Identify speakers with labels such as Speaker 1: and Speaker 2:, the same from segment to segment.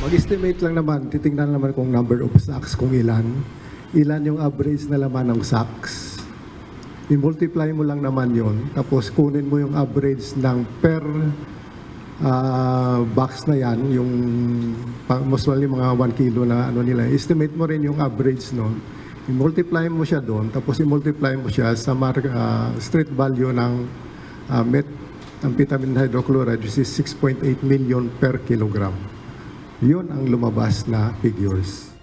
Speaker 1: Mag-estimate lang naman, titingnan naman kung number of sacks, kung ilan yung average na laman ng sacks. I-multiply mo lang naman yon, tapos kunin mo yung average ng per box na yan, yung mostly mga 1 kilo na ano nila, estimate mo rin yung average nun. I-multiply mo siya doon, tapos i-multiply mo siya sa street value ng methamphetamine hydrochloride, which is 6.8 million per kilogram. Yun ang lumabas na figures.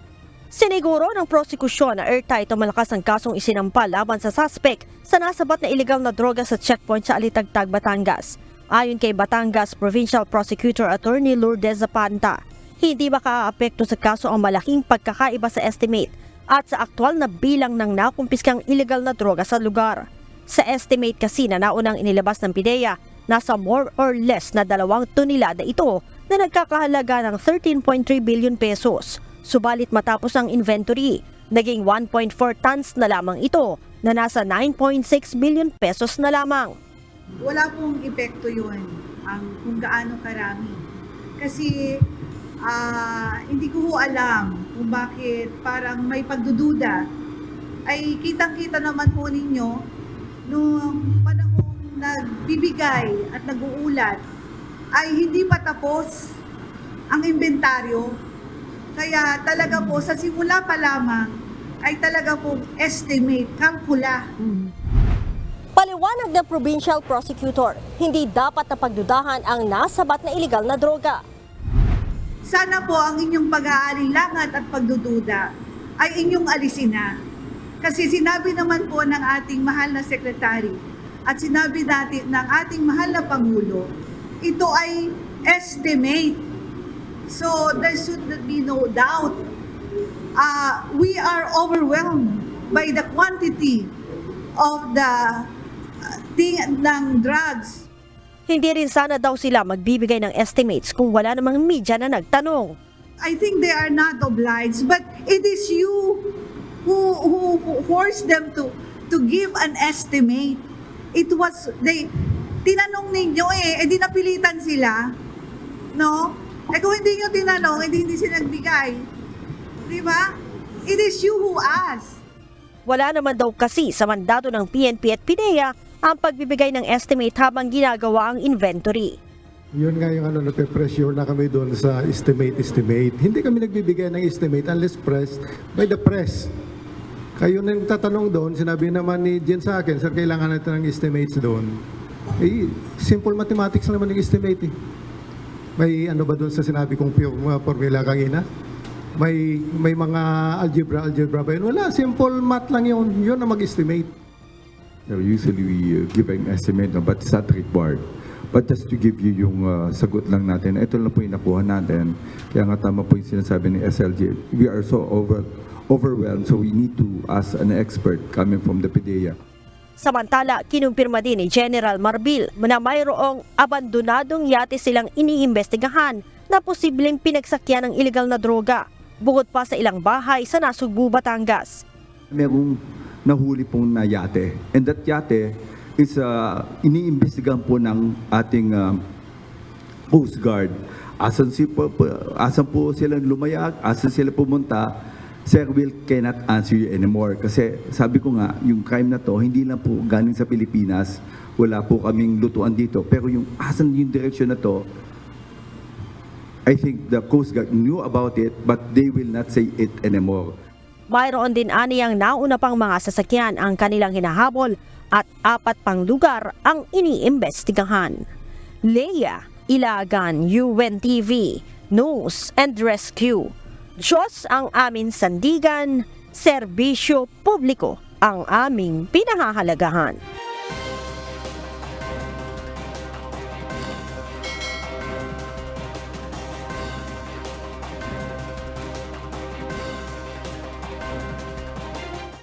Speaker 2: Siniguro ng prosekusyon na airtight o malakas ang kasong isinampa laban sa suspect sa nasabat na illegal na droga sa checkpoint sa Alitagtag, Batangas. Ayon kay Batangas Provincial Prosecutor Attorney Lourdes Zapanta, hindi makaaapekto sa kaso ang malaking pagkakaiba sa estimate at sa aktwal na bilang ng nakumpiskang illegal na droga sa lugar. Sa estimate kasi na naunang inilabas ng PIDEA, nasa more or less na 2 tonelada ito na nagkakahalaga ng 13.3 billion pesos. Subalit matapos ang inventory, naging 1.4 tons na lamang ito na nasa 9.6 billion pesos na lamang.
Speaker 3: Wala pong epekto yun kung gaano karami. Kasi hindi ko alam kung bakit parang may pagdududa. Ay kitang-kita naman po ninyo nung panahong nagbibigay at nag-uulat ay hindi pa tapos ang inventaryo. Kaya talaga po sa simula pa lamang ay talaga po estimate, kalkula.
Speaker 2: Paliwanag ng Provincial Prosecutor, hindi dapat na pagdudahan ang nasabat na illegal na droga.
Speaker 3: Sana po ang inyong pag-aalinlangan at pagdududa ay inyong alisin na. Kasi sinabi naman po ng ating mahal na sekretary at sinabi natin ng ating mahal na Pangulo, ito ay estimate. So there should be no doubt. We are overwhelmed by the quantity of the ng drugs.
Speaker 2: Hindi rin sana daw sila magbibigay ng estimates kung wala namang media na nagtanong.
Speaker 3: I think they are not obliged, but it is you who forced them to give an estimate. It was tinanong ninyo di napilitan sila, no? Kung hindi nyo tinanong, hindi sila nagbigay. Di ba? It is you who asked.
Speaker 2: Wala naman daw kasi sa mandato ng PNP at PIDEA ang pagbibigay ng estimate habang ginagawa ang inventory.
Speaker 1: Yun nga yung nape-pressure na kami doon sa estimate. Hindi kami nagbibigay ng estimate unless pressed by the press. Kayo na yung tatanong doon, sinabi naman ni Jen sa akin, sir, kailangan natin ng estimates doon. Simple mathematics naman yung estimate. May ba doon sa sinabi kong formula kanina? May mga algebra ba yun? Wala, simple math lang yun. Yun na mag-estimate.
Speaker 4: Usually we give an estimate, but it's not required. But just to give you yung sagot lang natin, ito lang po yung nakuha natin. Kaya nga tama po yung sinasabi ni SLJ. We are so overwhelmed, so we need to ask an expert coming from the PIDEA.
Speaker 2: Samantala, kinumpirma din ni General Marbil na mayroong abandonadong yate silang iniimbestigahan na posibleng pinagsakyan ng illegal na droga, bukod pa sa ilang bahay sa Nasugbu, Batangas.
Speaker 4: Merong nahuli pong na yate. And that yate is iniimbestigahan po ng ating Coast Guard. Asan po silang lumayag, asan sila pumunta, Sir Will cannot answer you anymore. Kasi sabi ko nga, yung crime na to, hindi lang po galing sa Pilipinas. Wala po kaming lutuan dito. Pero yung asan yung direksyon na to, I think the Coast Guard knew about it, but they will not say it anymore.
Speaker 2: Mayroon din aniyang nauna pang mga sasakyan ang kanilang hinahabol at 4 pang lugar ang iniimbestigahan. Leia Ilagan, UNTV, News and Rescue. Diyos ang aming sandigan, serbisyo publiko ang aming pinahahalagahan.